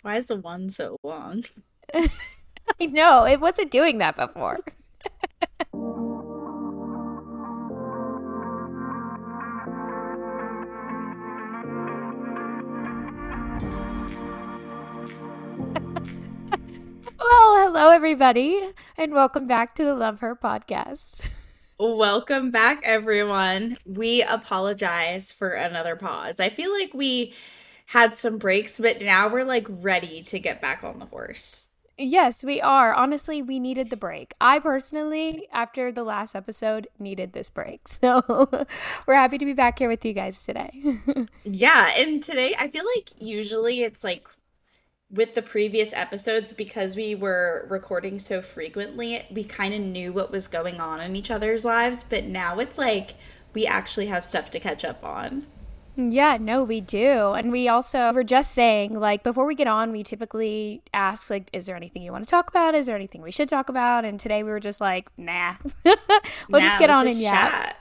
Why is the one so long? I know, it wasn't doing that before. Well, hello everybody, and welcome back to the Love Her podcast. Welcome back, everyone. We apologize for another pause. I feel like we had some breaks, but now we're like ready to get back on the horse. Yes, we are. Honestly, we needed the break. I personally, after the last episode, needed this break. So we're happy to be back here with you guys today. Yeah, and today I feel like usually it's like with the previous episodes, because we were recording so frequently, we kind of knew what was going on in each other's lives, but now it's like we actually have stuff to catch up on. Yeah, no, we do. And we also were just saying, like, before we get on, we typically ask, like, is there anything you want to talk about? Is there anything we should talk about? And today we were just like, nah, we'll just Now get let's on and just yap.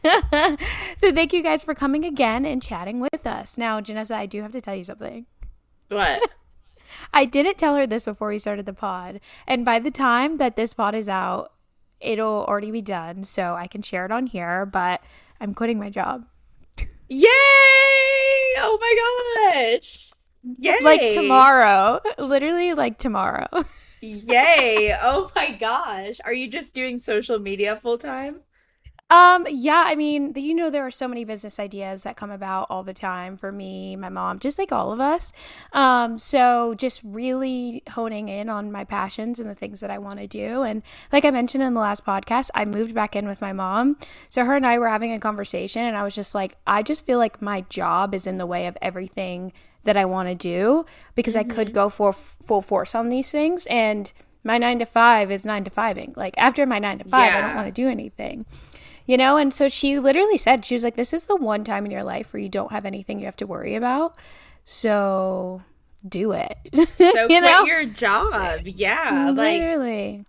chat. So thank you guys for coming again and chatting with us. Now, Janessa, I do have to tell you something. What? I didn't tell her this before we started the pod. And by the time that this pod is out, it'll already be done. So I can share it on here, but I'm quitting my job. Yay! Oh my gosh. Like Yay. tomorrow. Literally, like tomorrow. Yay. Oh my gosh. Are you just doing social media full time? Yeah, I mean, there are so many business ideas that come about all the time for me, my mom, just like all of us. So just really honing in on my passions and the things that I want to do. And like I mentioned in the last podcast, I moved back in with my mom. So her and I were having a conversation, and I was just like, I just feel like my job is in the way of everything that I want to do because I could Mm-hmm. go for full force on these things. And my 9 to 5 is 9 to 5ing. Like after my 9 to 5, I don't want Yeah. to do anything. And so she literally said, she was like, this is the one time in your life where you don't have anything you have to worry about. So do it. So you quit know? your job. Yeah. Like, Literally.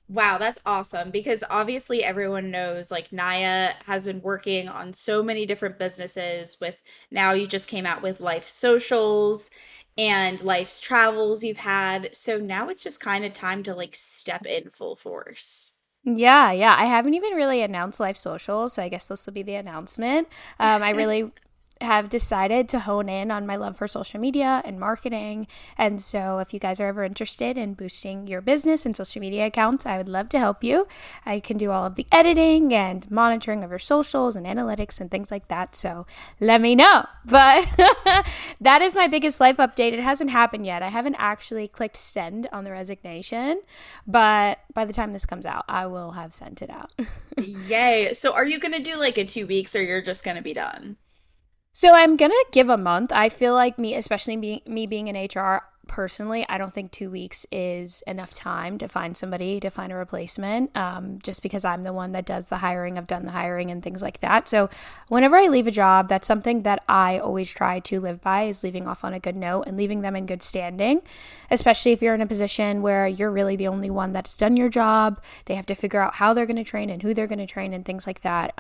wow, that's awesome because obviously everyone knows like Naya has been working on so many different businesses with now you just came out with Life Socials and Life's Travels you've had. So now it's just kind of time to like step in full force. Yeah, yeah. I haven't even really announced Life Social, so I guess this will be the announcement. I really have decided to hone in on my love for social media and marketing. And so, if you guys are ever interested in boosting your business and social media accounts, I would love to help you. I can do all of the editing and monitoring of your socials and analytics and things like that. So, let me know. But that is my biggest life update. It hasn't happened yet. I haven't actually clicked send on the resignation, but by the time this comes out, I will have sent it out. Yay. So are you gonna do like a 2 weeks or you're just gonna be done? So I'm gonna give a month. I feel like me, especially being in HR personally, I don't think 2 weeks is enough time to find somebody to find a replacement. Just because I'm the one that does the hiring, I've done the hiring and things like that. So whenever I leave a job, that's something that I always try to live by is leaving off on a good note and leaving them in good standing. Especially if you're in a position where you're really the only one that's done your job, they have to figure out how they're going to train and who they're going to train and things like that.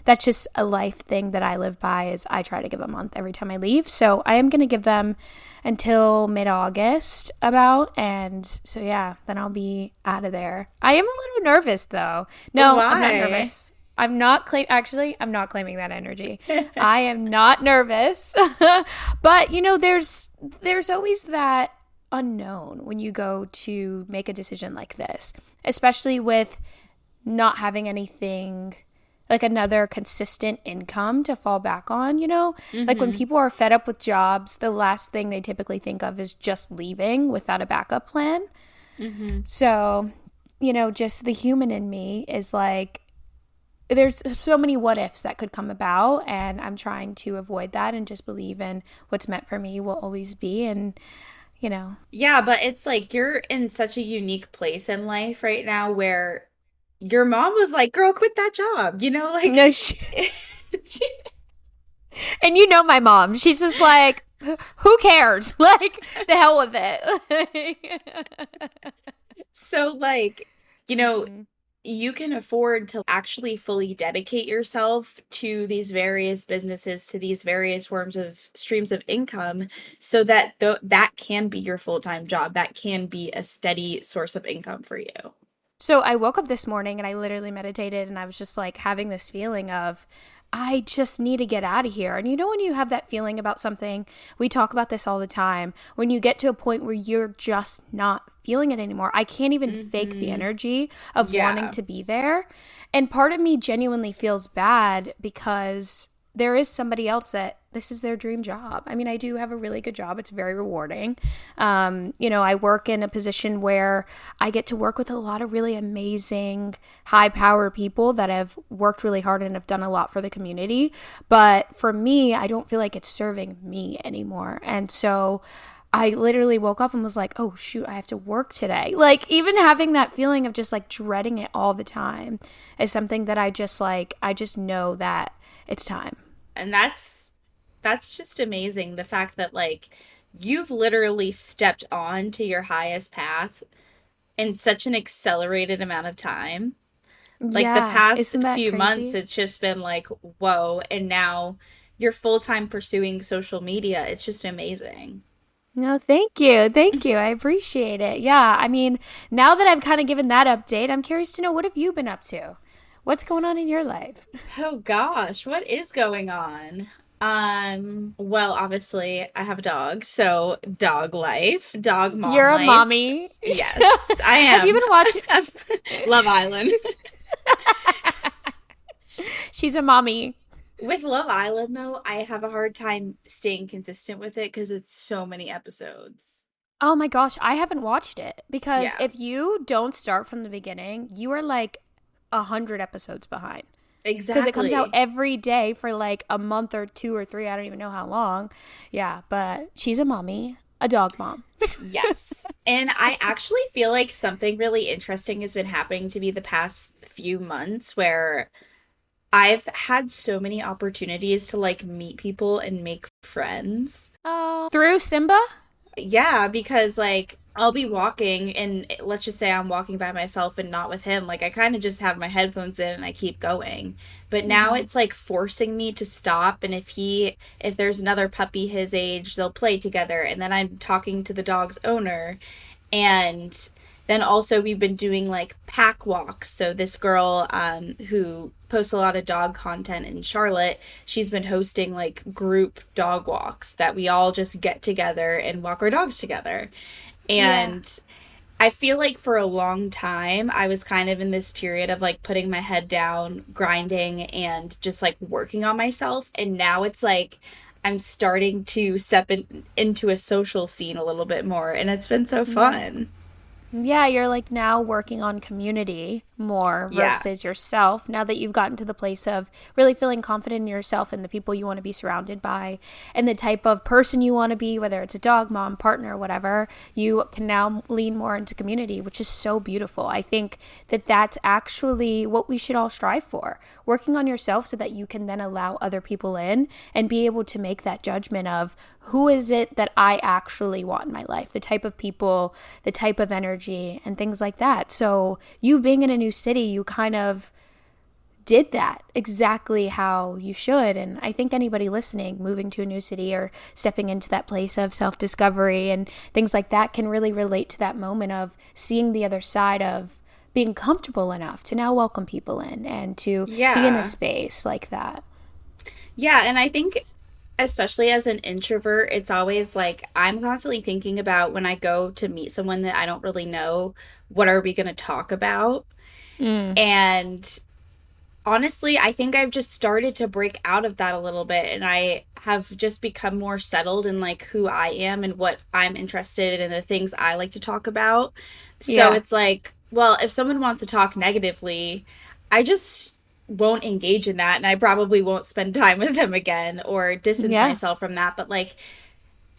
That's just a life thing that I live by is I try to give a month every time I leave. So I am going to give them until mid-August about, and so yeah, then I'll be out of there. I am a little nervous though. No, I'm not Why? nervous. I'm not claiming that energy. I am not nervous. But there's always that unknown when you go to make a decision like this, especially with not having anything like another consistent income to fall back on, Like when Mm-hmm. people are fed up with jobs, the last thing they typically think of is just leaving without a backup plan. Mm-hmm. So, just the human in me is like, there's so many what ifs that could come about, and I'm trying to avoid that and just believe in what's meant for me will always be. And, you know, Yeah, but it's like you're in such a unique place in life right now where your mom was like, "Girl, quit that job." no, Like and my mom, she's just like, who cares? Like, the hell with it. so like, you know, Mhm. you can afford to actually fully dedicate yourself to these various businesses, to these various forms of streams of income, so that that can be your full-time job. That can be a steady source of income for you. So I woke up this morning and I literally meditated and I was just like having this feeling of, I just need to get out of here. And you know, when you have that feeling about something, we talk about this all the time, when you get to a point where you're just not feeling it anymore, I can't even fake the Mm-hmm. energy of wanting Yeah. to be there. And part of me genuinely feels bad because there is somebody else that this is their dream job. I mean, I do have a really good job. It's very rewarding. I work in a position where I get to work with a lot of really amazing, high power people that have worked really hard and have done a lot for the community. But for me, I don't feel like it's serving me anymore. And so I literally woke up and was like, oh, shoot, I have to work today. Like, even having that feeling of just like dreading it all the time is something that I just know that it's time. And that's just amazing. The fact that like you've literally stepped on to your highest path in such an accelerated amount of time. Like the Yeah, past isn't that few months, crazy? it's just been like, whoa. And now you're full time pursuing social media. It's just amazing. No, thank you. Thank you. I appreciate it. Yeah, I mean, now that I've kind of given that update, I'm curious to know, what have you been up to? What's going on in your life? Oh gosh, what is going on? Well, obviously I have a dog, so dog life, dog mom You're a life. mommy. Yes, I Have you am. been watching? Love Island. She's a mommy. With Love Island, though, I have a hard time staying consistent with it because it's so many episodes. Oh my gosh, I haven't watched it because Yeah, if you don't start from the beginning, you are like 100 episodes behind. Because it comes out exactly. every day for like a month or two or three. I don't even know how long. Yeah, but she's a mommy, a dog mom. Yes. And I actually feel like something really interesting has been happening to me the past few months where I've had so many opportunities to like meet people and make friends. Oh, through Simba? Yeah, because like I'll be walking and let's just say I'm walking by myself and not with him. Like I kind of just have my headphones in and I keep going. But now Mm-hmm. it's like forcing me to stop and if there's another puppy his age, they'll play together and then I'm talking to the dog's owner and then also we've been doing like pack walks. So this girl who posts a lot of dog content in Charlotte, she's been hosting like group dog walks that we all just get together and walk our dogs together. Yeah. And I feel like for a long time I was kind of in this period of like putting my head down, grinding and just like working on myself. And now it's like I'm starting to into a social scene a little bit more and it's been so Yeah. fun. Yeah, you're like now working on community more Yeah. versus yourself. Now that you've gotten to the place of really feeling confident in yourself and the people you want to be surrounded by and the type of person you want to be, whether it's a dog, mom, partner, whatever, you can now lean more into community, which is so beautiful. I think that that's actually what we should all strive for. Working on yourself so that you can then allow other people in and be able to make that judgment of who is it that I actually want in my life, the type of people, the type of energy, and things like that. So, you being in a new city, you kind of did that exactly how you should. And I think anybody listening, moving to a new city or stepping into that place of self discovery and things like that, can really relate to that moment of seeing the other side of being comfortable enough to now welcome people in and to be in a Yeah. space like that. Yeah, and I think especially as an introvert, it's always like I'm constantly thinking about when I go to meet someone that I don't really know, what are we going to talk about? Mm, And honestly, I think I've just started to break out of that a little bit and I have just become more settled in like who I am and what I'm interested in and the things I like to talk about. So yeah. it's like, well, if someone wants to talk negatively, I just won't engage in that and I probably won't spend time with them again or distance Yeah. myself from that. But like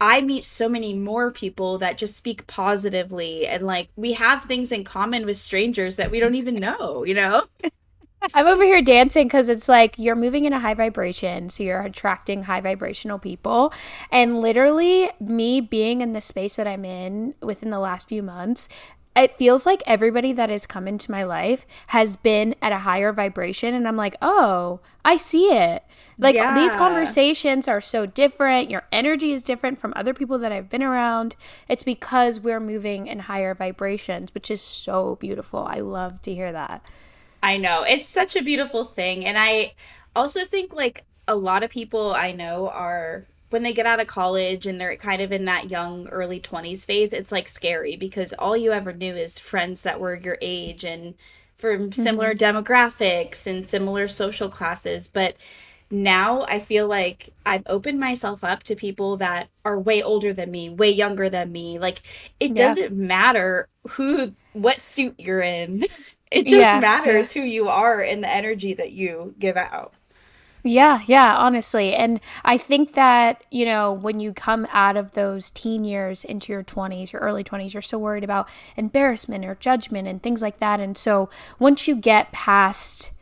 I meet so many more people that just speak positively and like we have things in common with strangers that we don't even know, you know? I'm over here dancing because it's like you're moving in a high vibration, so you're attracting high vibrational people. And literally, me being in the space that I'm in within the last few months, it feels like everybody that has come into my life has been at a higher vibration. And I'm like, oh, I see it. Like these Yeah. conversations are so different. Your energy is different from other people that I've been around. It's because we're moving in higher vibrations, which is so beautiful. I love to hear that. I know. It's such a beautiful thing. And I also think like a lot of people I know are when they get out of college and they're kind of in that young early 20s phase, it's like scary because all you ever knew is friends that were your age and from similar Mm-hmm. demographics and similar social classes. But now I feel like I've opened myself up to people that are way older than me, way younger than me. Like it Yeah. doesn't matter what suit you're in. It just Yeah. Yeah. matters who you are and the energy that you give out. Yeah, yeah, honestly. And I think that, when you come out of those teen years into your 20s, your early 20s, you're so worried about embarrassment or judgment and things like that. And so once you get past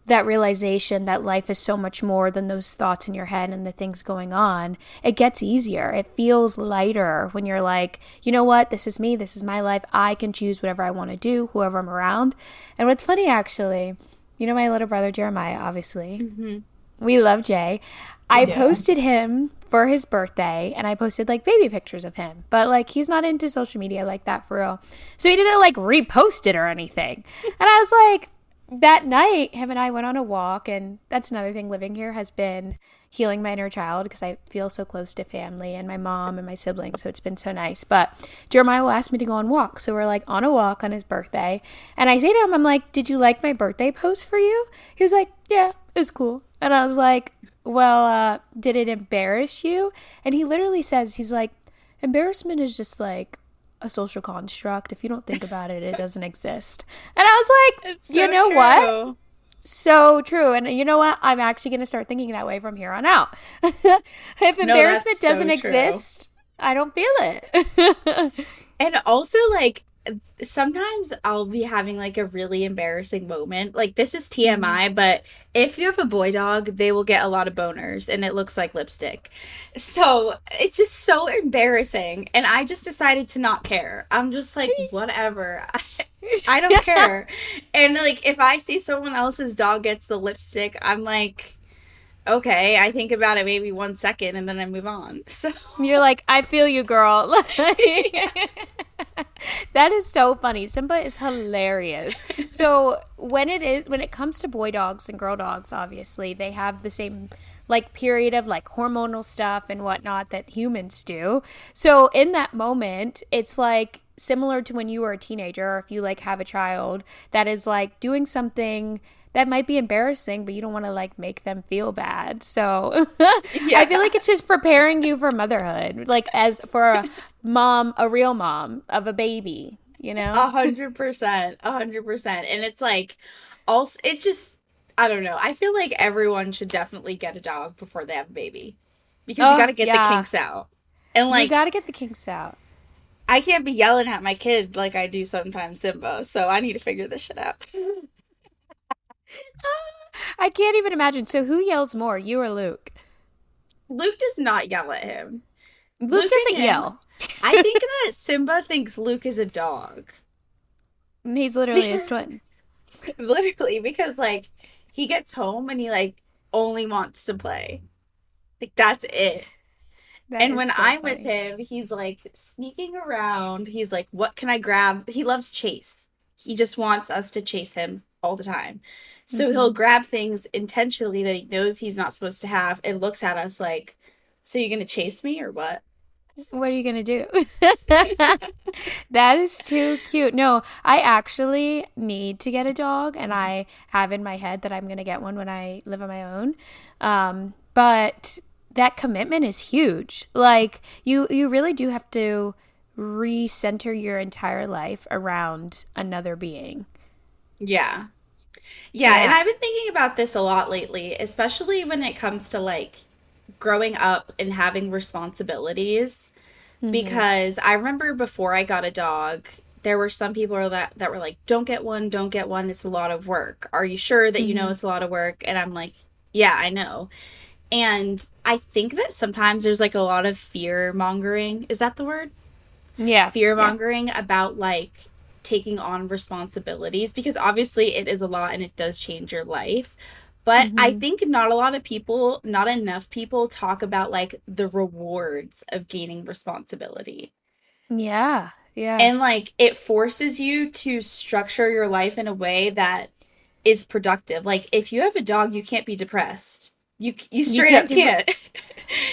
that realization that life is so much more than those thoughts in your head and the things going on, it gets easier. It feels lighter when you're like, you know what, this is me, this is my life. I can choose whatever I want to do, whoever I'm around. And what's funny, actually, my little brother Jeremiah, obviously, Hmm. we love Jay. I Yeah. posted him for his birthday and I posted like baby pictures of him. But like he's not into social media like that for real. So he didn't like repost it or anything. And I was like, that night, him and I went on a walk. And that's another thing living here has been healing my inner child because I feel so close to family and my mom and my siblings. So it's been so nice. But Jeremiah will ask me to go on walks. So we're like on a walk on his birthday. And I say to him, I'm like, did you like my birthday post for you? He was like, yeah, it was cool. And I was like, well, did it embarrass you? And he literally says, he's like, embarrassment is just like a social construct. If you don't think about it, it doesn't exist. And I was like, It's you so know what? true. So true. And you know what? I'm actually going to start thinking that way from here on out. If No, that's embarrassment doesn't so true. exist, I don't feel it. And also, like, sometimes I'll be having like a really embarrassing moment. Like, this is Hmm. TMI, but if you have a boy dog, they will get a lot of boners and it looks like lipstick. So it's just so embarrassing. And I just decided to not care. I'm just like, whatever. I don't care. And like, if I see someone else's dog gets the lipstick, I'm like, okay, I think about it maybe 1 second and then I move on. So, You're like, I feel you, girl. yeah. That is so funny. Simba is hilarious. So when it comes to boy dogs and girl dogs, obviously they have the same like period of like hormonal stuff and whatnot that humans do. So in that moment, it's like similar to when you were a teenager or if you like have a child that is like doing something that might be embarrassing, but you don't want to like make them feel bad. So I feel Yeah. like it's just preparing you for motherhood, like as for a mom, a real mom of a baby, you know? 100%, 100%. And it's like, also, it's just, I don't know. I feel like everyone should definitely get a dog before they have a baby because you got Oh, to get the yeah. kinks out. And You like, got to get the kinks out. I can't be yelling at my kid like I do sometimes, Simba. So I need to figure this shit out. I can't even imagine. So who yells more, you or Luke? Luke does not yell at him. Luke Luke and doesn't him, yell. I think that Simba thinks Luke is a dog. He's literally his twin. Literally, because like he gets home and he like only wants to play. Like that's it. That And is when so I'm with funny. him, he's like sneaking around. He's like, what can I grab? He loves chase. He just wants us to chase him all the time. So he'll Hmm. grab things intentionally that he knows he's not supposed to have and looks at us like, so you're gonna chase me or what? What are you going to do? That is too cute. No, I actually need to get a dog, and I have in my head that I'm going to get one when I live on my own. But that commitment is huge. Like you really do have to recenter your entire life around another being. Yeah. Yeah, and Yeah. I've been thinking about this a lot lately, especially when it comes to like growing up and having responsibilities. Hmm. Because I remember before I got a dog, there were some people that were like, "Don't get one, don't get one. It's a lot of work. Are you sure that you know Hmm. it's a lot of work?" And I'm like, "Yeah, I know." And I think that sometimes there's like a lot of fear mongering. Is that the word? Yeah. fear Yeah. mongering about like taking on responsibilities, because obviously it is a lot and it does change your life. But I Hmm. think not a lot of people, not enough people talk about like the rewards of gaining responsibility. Yeah. Yeah. And like it forces you to structure your life in a way that is productive. Like if you have a dog, you can't be depressed. You You straight can't up do. can't.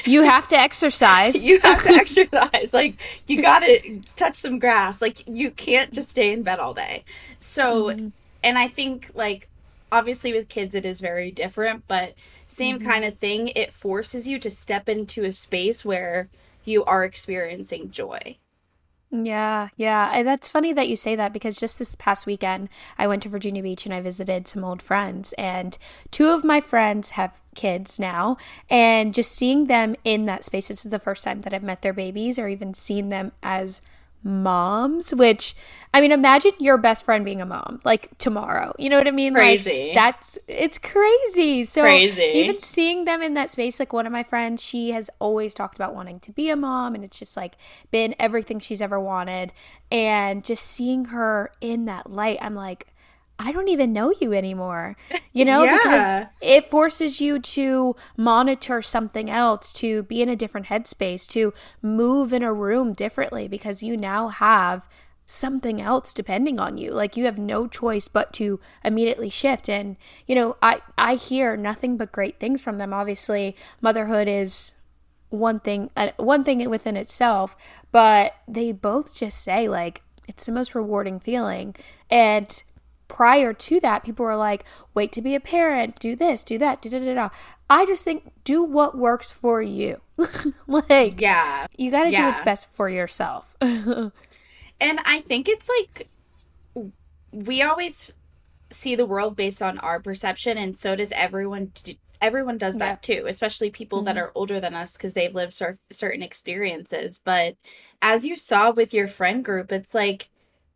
You have to exercise. You have to exercise. Like you got to touch some grass. Like you can't just stay in bed all day. So, Hmm. and I think like obviously with kids it is very different, but same Hmm. kind of thing. It forces you to step into a space where you are experiencing joy. Yeah, yeah. That's funny that you say that because just this past weekend, I went to Virginia Beach and I visited some old friends. And two of my friends have kids now. And just seeing them in that space, this is the first time that I've met their babies or even seen them as moms, which I mean, imagine your best friend being a mom like tomorrow. You know what I mean? Like, Crazy. it's crazy. So, even Crazy. seeing them in that space, like one of my friends, she has always talked about wanting to be a mom, and it's just like been everything she's ever wanted. And just seeing her in that light, I'm like, I don't even know you anymore, because Yeah. it forces you to monitor something else, to be in a different headspace, to move in a room differently because you now have something else depending on you. Like you have no choice but to immediately shift. And, I hear nothing but great things from them. Obviously, motherhood is one thing within itself, but they both just say like it's the most rewarding feeling. And prior to that, people were like, wait to be a parent, do this, do that, da da da da. I just think do what works for you. Like, Yeah. you got to do what's Yeah. best for yourself. And I think it's like we always see the world based on our perception, and so does everyone. Everyone does Yeah. that too, especially people that Mm-hmm. are older than us because they've lived certain experiences. But as you saw with your friend group, it's like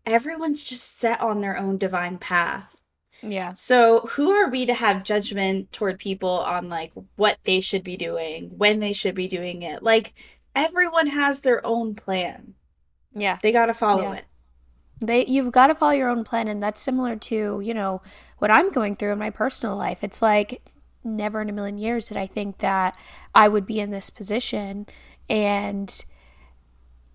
everyone's just set on their own divine path. Yeah. So who are we to have judgment toward people on like what they should be doing, when they should be doing it? Like everyone has their own plan. Yeah. They got to follow Yeah. it. You've got to follow your own plan, and that's similar to, what I'm going through in my personal life. It's like never in a million years did I think that I would be in this position. And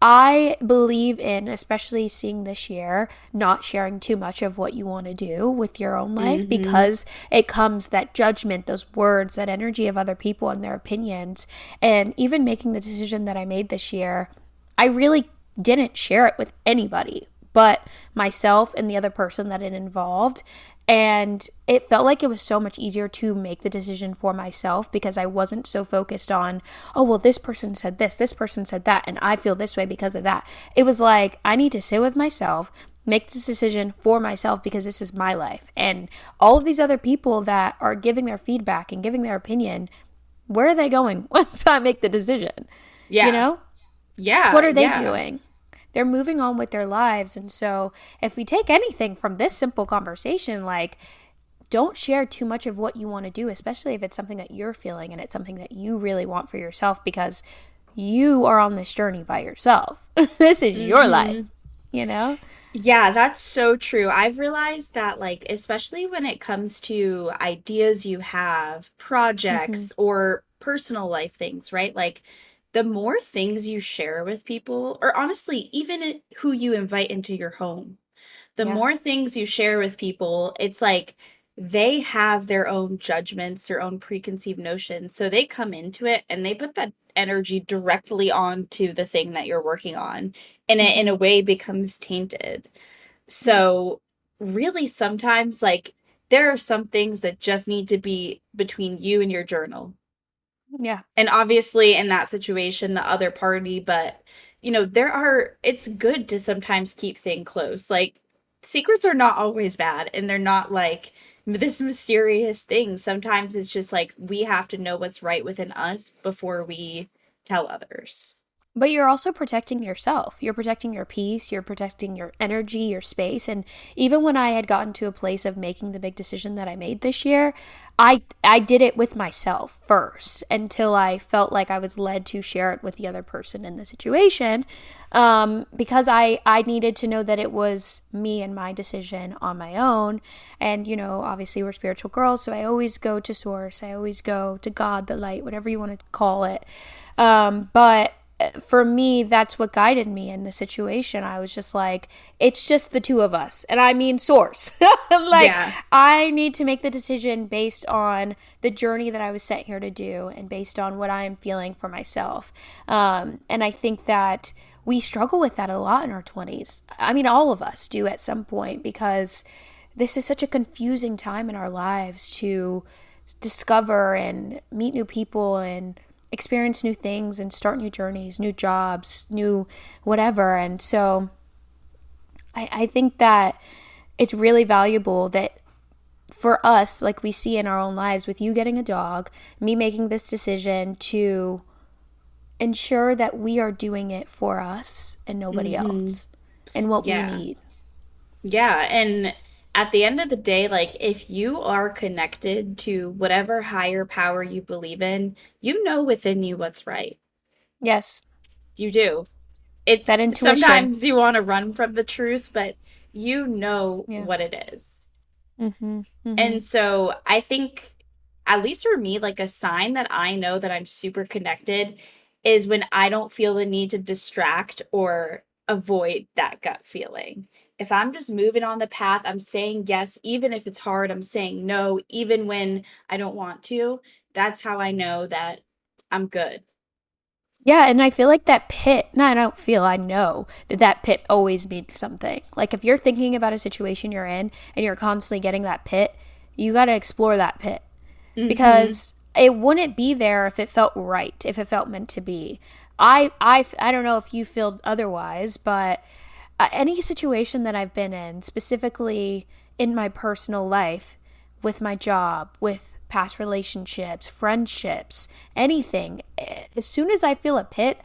I believe in, especially seeing this year, not sharing too much of what you want to do with your own life Mm-hmm. because it comes that judgment, those words, that energy of other people and their opinions. And even making the decision that I made this year, I really didn't share it with anybody but myself and the other person that it involved. And it felt like it was so much easier to make the decision for myself because I wasn't so focused on, oh, well, this person said this person said that, and I feel this way because of that. It was like, I need to sit with myself, make this decision for myself because this is my life. And all of these other people that are giving their feedback and giving their opinion, where are they going once I make the decision? You Yeah. know? Yeah. What are they Yeah. doing? They're moving on with their lives. And so, if we take anything from this simple conversation, like, don't share too much of what you want to do, especially if it's something that you're feeling and it's something that you really want for yourself because you are on this journey by yourself. This is your life, Mm-hmm. you know? Yeah, that's so true. I've realized that, like, especially when it comes to ideas you have, Mm-hmm. projects, or personal life things, right? Like, the more things you share with people, or honestly, even who you invite into your home, the Yeah. more things you share with people, it's like they have their own judgments, their own preconceived notions. So they come into it and they put that energy directly onto the thing that you're working on, and it in Mm-hmm. a way becomes tainted. Yeah. So really sometimes like there are some things that just need to be between you and your journal, Yeah. and obviously in that situation the other party, but there are it's good to sometimes keep things close. Like secrets are not always bad, and they're not like this mysterious thing. Sometimes it's just like we have to know what's right within us before we tell others. But you're also protecting yourself. You're protecting your peace, you're protecting your energy, your space. And even when I had gotten to a place of making the big decision that I made this year, I did it with myself first until I felt like I was led to share it with the other person in the situation, because I needed to know that it was me and my decision on my own. And, you know, obviously we're spiritual girls, so I always go to source. I always go to God, the light, whatever you want to call it. But for me, that's what guided me in the situation. I was just like, it's just the two of us. And I mean, source. Like, Yeah. I need to make the decision based on the journey that I was sent here to do and based on what I am feeling for myself. And I think that we struggle with that a lot in our 20s. I mean, all of us do at some point, because this is such a confusing time in our lives to discover and meet new people and experience new things and start new journeys, new jobs, new whatever. And so I think that it's really valuable that for us, like we see in our own lives, with you getting a dog, me making this decision to ensure that we are doing it for us and nobody Hmm. else and what we Yeah. need. Yeah. And at the end of the day, like if you are connected to whatever higher power you believe in, you know within you what's right. Yes, You do. that It's intuition. sometimes you want to run from the truth, but you know Yeah. what it is. Mm-hmm. Mm-hmm. And so I think, at least for me, like a sign that I know that I'm super connected is when I don't feel the need to distract or avoid that gut feeling. If I'm just moving on the path, I'm saying yes, even if it's hard, I'm saying no, even when I don't want to. That's how I know that I'm good. Yeah, and I feel like that pit, no, I don't feel, I know that that pit always means something. Like if you're thinking about a situation you're in and you're constantly getting that pit, you got to explore that pit, Hmm. because it wouldn't be there if it felt right, if it felt meant to be. I don't know if you feel otherwise, but any situation that I've been in, specifically in my personal life, with my job, with past relationships, friendships, anything, as soon as I feel a pit,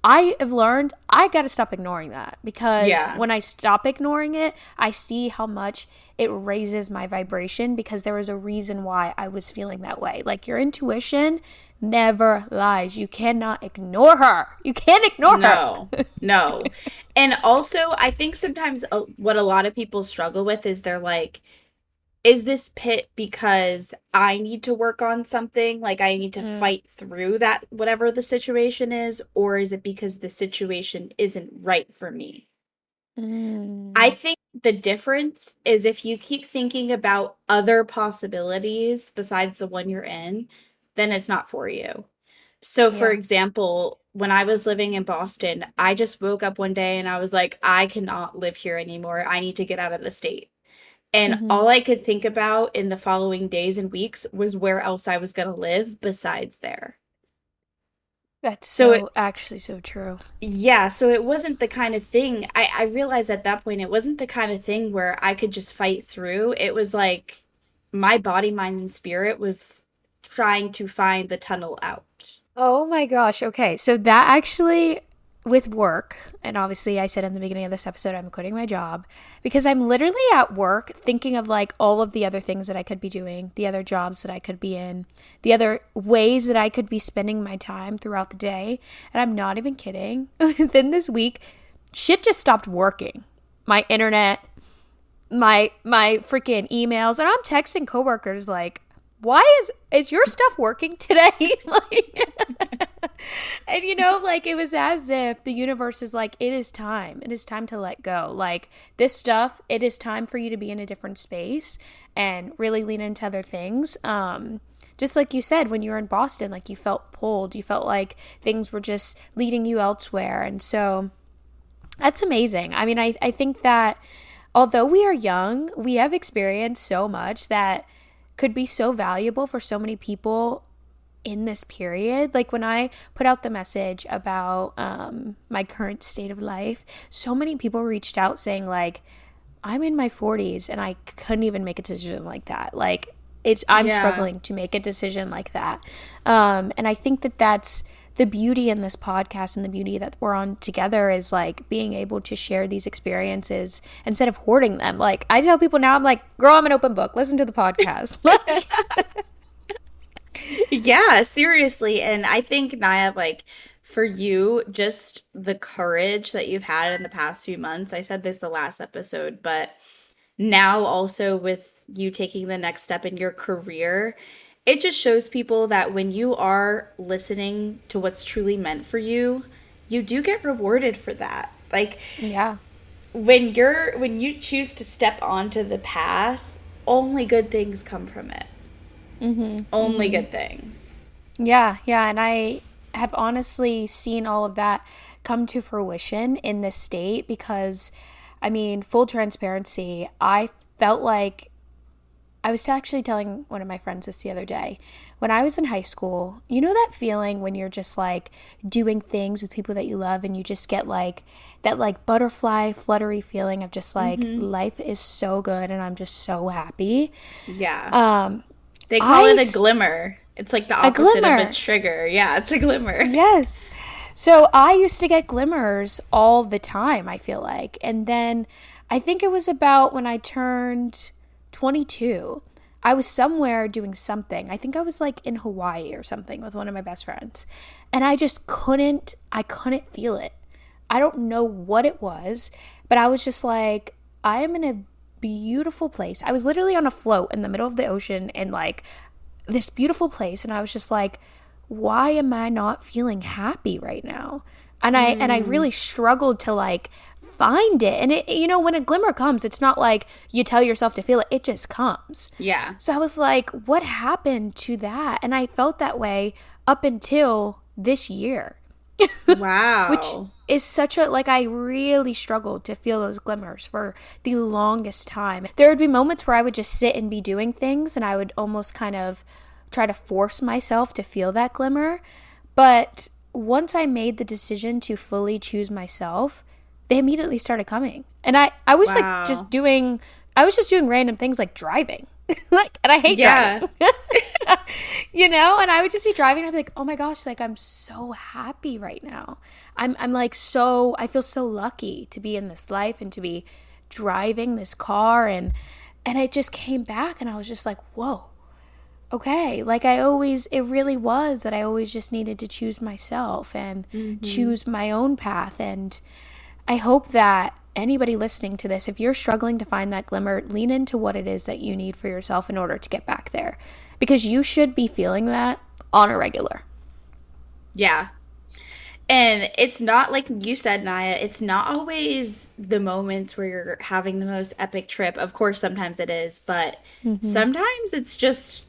I have learned I got to stop ignoring that, because Yeah. when I stop ignoring it, I see how much it raises my vibration, because there was a reason why I was feeling that way. Like your intuition never lies. You cannot ignore her. You can't ignore her. No, no. And also, I think sometimes what a lot of people struggle with is they're like, is this pit because I need to work on something? Like I need to Mm, fight through that, whatever the situation is, or is it because the situation isn't right for me? I mm, think the difference is if you keep thinking about other possibilities besides the one you're in, then it's not for you. So, for yeah. example, when I was living in Boston, I just woke up one day and I was like, I cannot live here anymore. I need to get out of the state. And Hmm. all I could think about in the following days and weeks was where else I was going to live besides there. That's So it, so actually so true. yeah, so it wasn't the kind of thing I realized at that point, it wasn't the kind of thing where I could just fight through. It was like my body, mind, and spirit was trying to find the tunnel out. Oh my gosh. Okay. So that actually, with work, and obviously I said in the beginning of this episode, I'm quitting my job because I'm literally at work thinking of like all of the other things that I could be doing, the other jobs that I could be in, the other ways that I could be spending my time throughout the day. And I'm not even kidding. Then this week, shit just stopped working. My internet, my freaking emails, and I'm texting coworkers like, why is your stuff working today? Like, and you know, like it was as if the universe is like, it is time. It is time to let go. Like this stuff, it is time for you to be in a different space and really lean into other things. Just like you said, when you were in Boston, like you felt pulled, you felt like things were just leading you elsewhere. And so that's amazing. I mean, I think that although we are young, we have experienced so much that could be so valuable for so many people in this period. Like when I put out the message about my current state of life, so many people reached out saying, like, I'm in my 40s and I couldn't even make a decision like that. Like, I'm Yeah. struggling to make a decision like that. And I think that that's the beauty in this podcast and the beauty that we're on together is like being able to share these experiences instead of hoarding them. Like I tell people now, I'm like, girl, I'm an open book. Listen to the podcast. Yeah, seriously. And I think, Naya, like for you, just the courage that you've had in the past few months. I said this the last episode, but now also with you taking the next step in your career, it just shows people that when you are listening to what's truly meant for you, you do get rewarded for that. Like Yeah. when you choose to step onto the path, only good things come from it. Only good things. Yeah, yeah, and I have honestly seen all of that come to fruition in this state because, I mean, full transparency, I felt like I was actually telling one of my friends this the other day. When I was in high school, you know that feeling when you're just like doing things with people that you love and you just get like that like butterfly fluttery feeling of just like Hmm. life is so good and I'm just so happy. Yeah. Um They call I it a glimmer. It's like the a opposite of a glimmer. trigger. Yeah, it's a glimmer. Yes. So I used to get glimmers all the time, I feel like. And then I think it was about when I turned 22. I was somewhere doing something. I think I was like in Hawaii or something with one of my best friends. And I couldn't feel it. I don't know what it was, but I was just like, I am in a beautiful place. I was literally on a float in the middle of the ocean and like this beautiful place, and I was just like, why am I not feeling happy right now? And I Mm, really struggled to like find it. And it, you know, when a glimmer comes, it's not like you tell yourself to feel it, it just comes. yeah. So I was like, what happened to that? And I felt that way up until this year, which Wow. is such a like I really struggled to feel those glimmers for the longest time. There would be moments where I would just sit and be doing things and I would almost kind of try to force myself to feel that glimmer. But once I made the decision to fully choose myself, they immediately started coming. And I was like Wow. just doing I was just doing random things like driving. Like and I hate driving. Yeah. You know, and I would just be driving and I'd be like, oh my gosh, like I'm so happy right now. I'm like so I feel so lucky to be in this life and to be driving this car and it just came back and I was just like, whoa, okay. Like I always it really was that I always just needed to choose myself and Hmm. choose my own path. And I hope that anybody listening to this, if you're struggling to find that glimmer, lean into what it is that you need for yourself in order to get back there. Because you should be feeling that on a regular. Yeah. And it's not like you said, Naya, it's not always the moments where you're having the most epic trip. Of course, sometimes it is, but Mm-hmm. sometimes it's just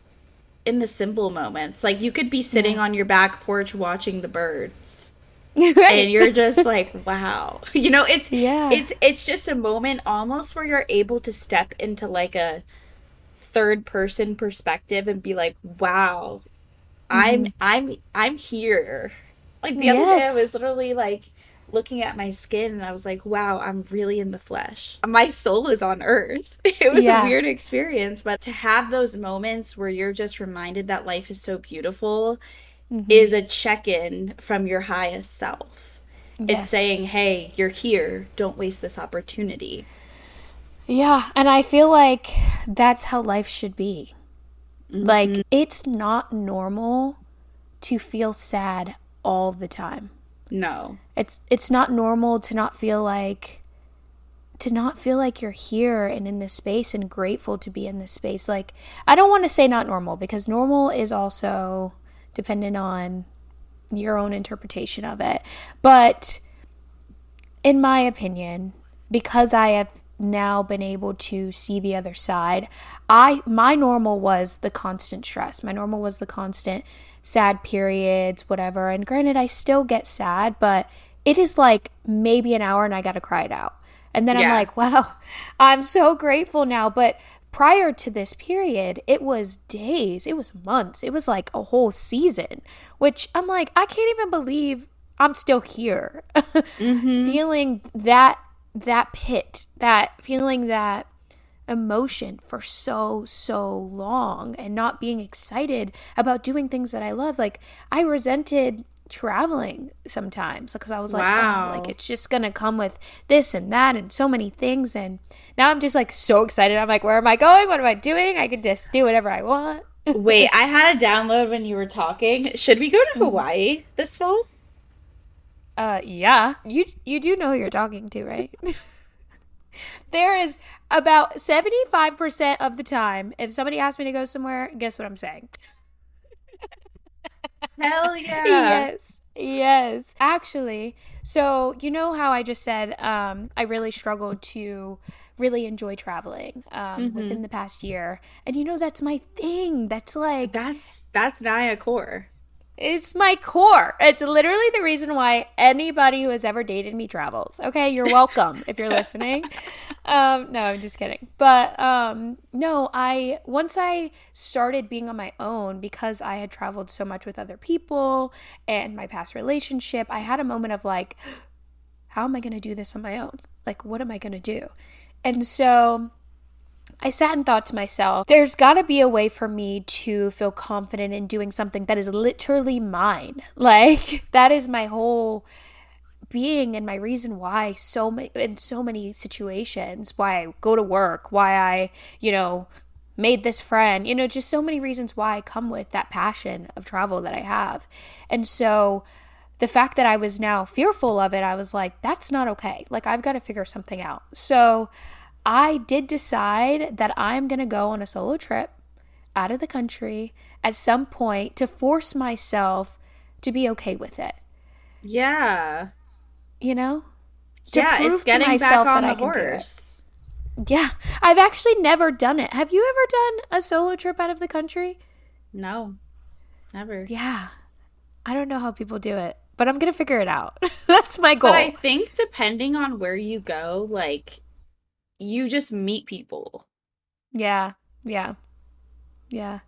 in the simple moments. Like you could be sitting Yeah. on your back porch watching the birds Right. and you're just like, wow. You know, Yeah. it's just a moment almost where you're able to step into like a third person perspective and be like, wow, Mm-hmm. I'm here. Like the other day I Yes. was literally like looking at my skin and I was like, wow, I'm really in the flesh. My soul is on earth. It was a Yeah. weird experience, but to have those moments where you're just reminded that life is so beautiful Mm-hmm. is a check-in from your highest self. It's Yes. saying, hey, you're here. Don't waste this opportunity. Yeah. And I feel like that's how life should be. Hmm. Like, it's not normal to feel sad all the time. No. It's not normal to not feel like you're here and in this space and grateful to be in this space. Like, I don't want to say not normal because normal is also dependent on your own interpretation of it. But in my opinion, because I have now been able to see the other side, my normal was the constant stress. My normal was the constant sad periods, whatever. And granted, I still get sad, but it is like maybe an hour and I got to cry it out. And then I'm Yeah. like, wow, I'm so grateful now. But prior to this period, it was days, it was months, it was like a whole season, which I'm like, I can't even believe I'm still here. Hmm. Feeling that pit, that feeling that emotion for so long and not being excited about doing things that I love. Like I resented traveling sometimes because I was like, oh, like Wow. it's just gonna come with this and that and so many things. And now I'm just like so excited. I'm like, where am I going? What am I doing? I can just do whatever I want. Wait, I had a download when you were talking. Should we go to Mhm. Hawaii this fall? Yeah. You do know who you're talking to, right? There is about 75% of the time, if somebody asks me to go somewhere, guess what I'm saying? Hell yeah. Yes. Yes. Actually, so you know how I just said I really struggled to really enjoy traveling within Mm-hmm. the past year. And you know, that's my thing. That's like, That's Naya Core. it's my core. It's literally the reason why anybody who has ever dated me travels. Okay, you're welcome if you're listening. No, I'm just kidding. But no, I once I started being on my own because I had traveled so much with other people and my past relationship, I had a moment of like, how am I going to do this on my own? Like, what am I going to do? And so I sat and thought to myself, there's got to be a way for me to feel confident in doing something that is literally mine. Like, that is my whole being and my reason why so many in so many situations, why I go to work, why I, made this friend, just so many reasons why I come with that passion of travel that I have. And so the fact that I was now fearful of it, I was like, that's not okay. Like, I've got to figure something out. So I did decide that I'm going to go on a solo trip out of the country at some point to force myself to be okay with it, Yeah. you know? To Yeah, it's prove to getting back myself that on I the can do it. horse. Yeah, I've actually never done it. Have you ever done a solo trip out of the country? No, never. Yeah, I don't know how people do it, but I'm going to figure it out. That's my But I goal. think depending on where you go, like you just meet people. Yeah, yeah. Yeah.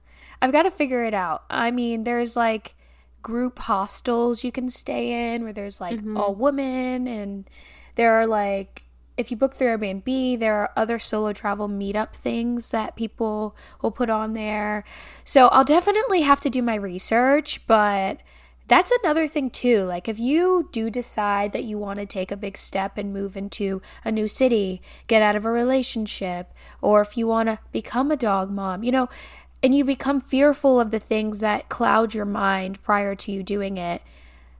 I've got to figure it out. I mean, there's like group hostels you can stay in where there's like Hmm. all women, and there are like, if you book through Airbnb, there are other solo travel meetup things that people will put on there. So I'll definitely have to do my research, but that's another thing too. Like, if you do decide that you want to take a big step and move into a new city, get out of a relationship, or if you want to become a dog mom, and you become fearful of the things that cloud your mind prior to you doing it,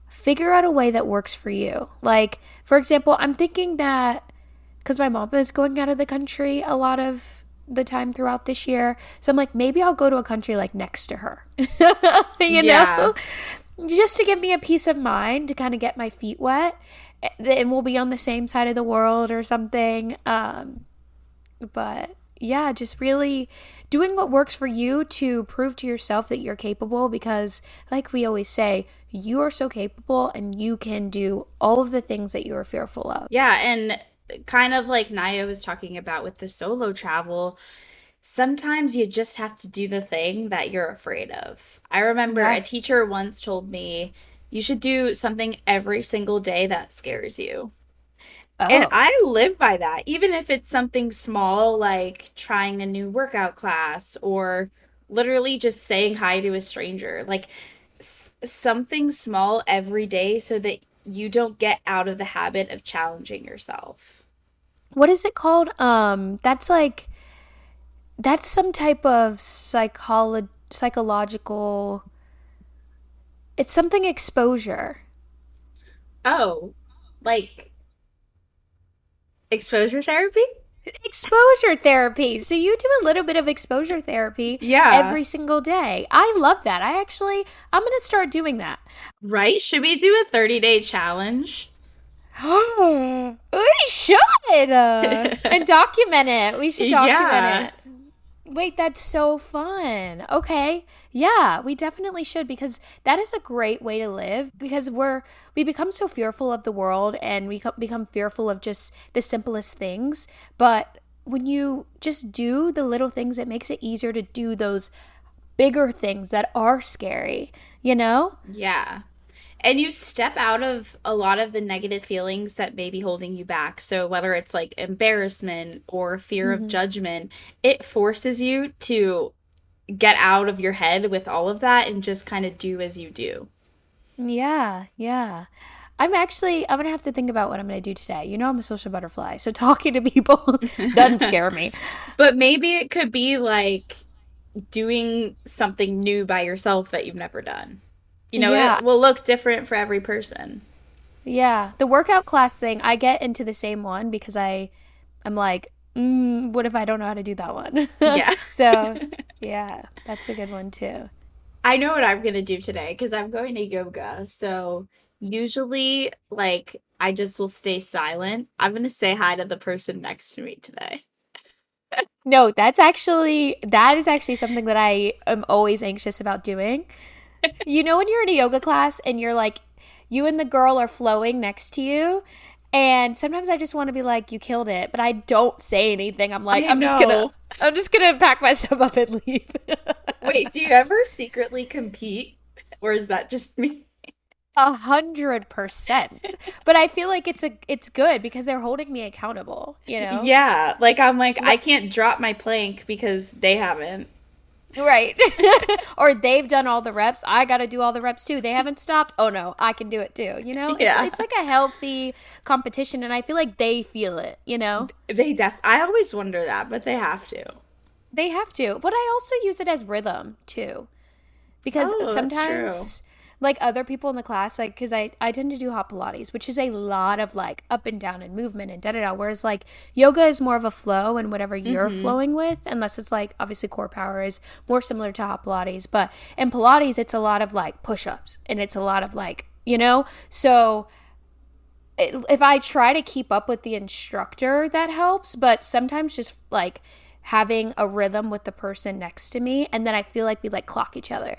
figure out a way that works for you. Like, for example, I'm thinking that because my mom is going out of the country a lot of the time throughout this year. So I'm like, maybe I'll go to a country like next to her, you Yeah. know? Just to give me a peace of mind to kind of get my feet wet. And we'll be on the same side of the world or something. But yeah, just really doing what works for you to prove to yourself that you're capable because, like we always say, you are so capable and you can do all of the things that you are fearful of. Yeah, and kind of like Naya was talking about with the solo travel, sometimes you just have to do the thing that you're afraid of. I remember a Yeah. teacher once told me you should do something every single day that scares you. And Oh, I live by that, even if it's something small like trying a new workout class or literally just saying hi to a stranger. Like something small every day so that you don't get out of the habit of challenging yourself. what is it called? That's some type of psychological. It's something exposure. Oh, like exposure therapy? Exposure therapy. So you do a little bit of exposure therapy Yeah, every single day. I love that. I'm going to start doing that. right? Should we do a 30-day challenge? We should and document it. We should document Yeah. it. Wait, that's so fun. Okay. Yeah, we definitely should because that is a great way to live because we become so fearful of the world and we become fearful of just the simplest things, but when you just do the little things it makes it easier to do those bigger things that are scary, you know? Yeah. And you step out of a lot of the negative feelings that may be holding you back. So, whether it's like embarrassment or fear of Mhm. judgment, it forces you to get out of your head with all of that and just kind of do as you do. Yeah, yeah. I'm gonna have to think about what I'm gonna do today. You know, I'm a social butterfly, so talking to people doesn't scare me. But maybe it could be like doing something new by yourself that you've never done. You know, Yeah, it will look different for every person. yeah. The workout class thing, I get into the same one because I'm like, what if I don't know how to do that one? Yeah. So, yeah, that's a good one too. I know what I'm gonna do today because I'm going to yoga. So usually, like, I just will stay silent. I'm gonna say hi to the person next to me today. No, that is actually something that I am always anxious about doing. You know, when you're in a yoga class and you're like, you and the girl are flowing next to you, and sometimes I just want to be like, you killed it, but I don't say anything. I'm like, I know. I'm just gonna pack my stuff up and leave. Wait, do you ever secretly compete? Or is that just me? 100%. But I feel like it's good because they're holding me accountable, you know? Yeah, like I'm like I can't drop my plank because they haven't. Right. Or they've done all the reps. I got to do all the reps too. They haven't stopped. Oh no, I can do it too. You know? Yeah. It's like a healthy competition and I feel like they feel it, you know? I always wonder that, but they have to. They have to. But I also use it as rhythm too. Because Oh, that's true. sometimes like other people in the class like because I tend to do hot pilates which is a lot of like up and down and movement and da da da whereas like yoga is more of a flow and whatever you're Hmm. flowing with unless it's like obviously core power is more similar to hot pilates but in pilates it's a lot of like push-ups and it's a lot of like you know so if I try to keep up with the instructor, that helps. But sometimes just like having a rhythm with the person next to me, and then I feel like we like clock each other,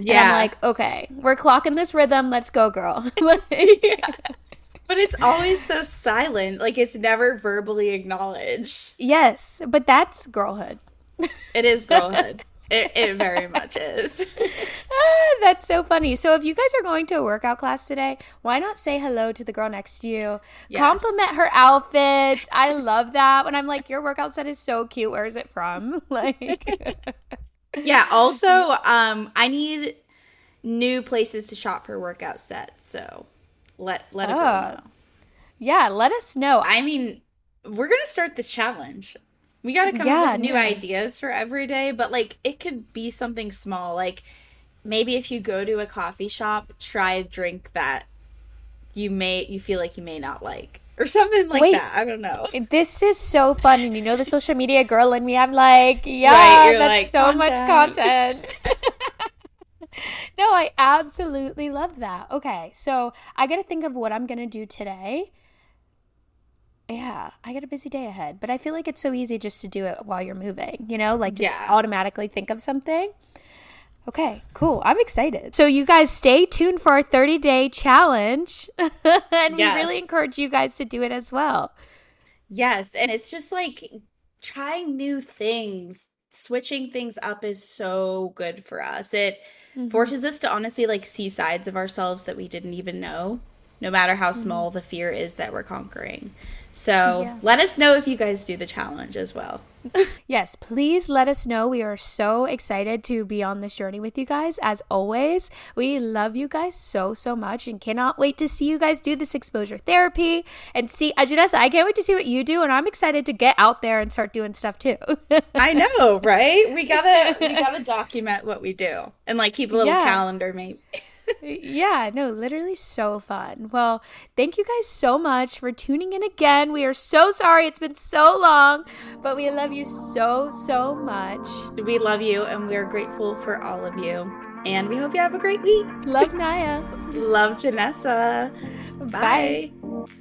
and I'm Yeah. like, okay, we're clocking this rhythm. Let's go, girl. Yeah. Like, But it's always so silent. Like it's never verbally acknowledged. yes, but that's girlhood. It is girlhood. It very much is. That's so funny. So if you guys are going to a workout class today, why not say hello to the girl next to you? Compliment Yes. her outfits. I love that. When I'm like, your workout set is so cute. Where is it from? Like, Yeah, also, I need new places to shop for workout sets, so let a girl oh, know. yeah, let us know. I mean, we're gonna start this challenge. We gotta come up with Yeah, new no. ideas for every day, but like it could be something small. Like maybe if you go to a coffee shop, try a drink that you feel like you may not like. Or something like Wait, that. I don't know. this is so fun. And you know, the social media girl in me, I'm like, Right, yeah, you're that's like so much content. content. No, I absolutely love that. Okay, so I got to think of what I'm going to do today. Yeah, I got a busy day ahead, but I feel like it's so easy just to do it while you're moving, you know, like just Yeah. automatically think of something. Okay, cool. I'm excited. So, you guys stay tuned for our 30-day challenge. And we really Yes. encourage you guys to do it as well. Yes, and it's just like trying new things, switching things up is so good for us. It Hmm. forces us to honestly like see sides of ourselves that we didn't even know, no matter how Hmm. small the fear is that we're conquering. So Yeah. let us know if you guys do the challenge as well. Yes, please let us know. We are so excited to be on this journey with you guys. As always, we love you guys so, so much and cannot wait to see you guys do this exposure therapy and see, Janessa, I can't wait to see what you do. And I'm excited to get out there and start doing stuff too. I know, right? We gotta document what we do and like keep a little Yeah. calendar maybe. Yeah, no, literally so fun. Well, thank you guys so much for tuning in again. We are so sorry it's been so long, but we love you so, so much. We love you and we're grateful for all of you. And we hope you have a great week. Love Naya. Love Janessa. Bye. Bye.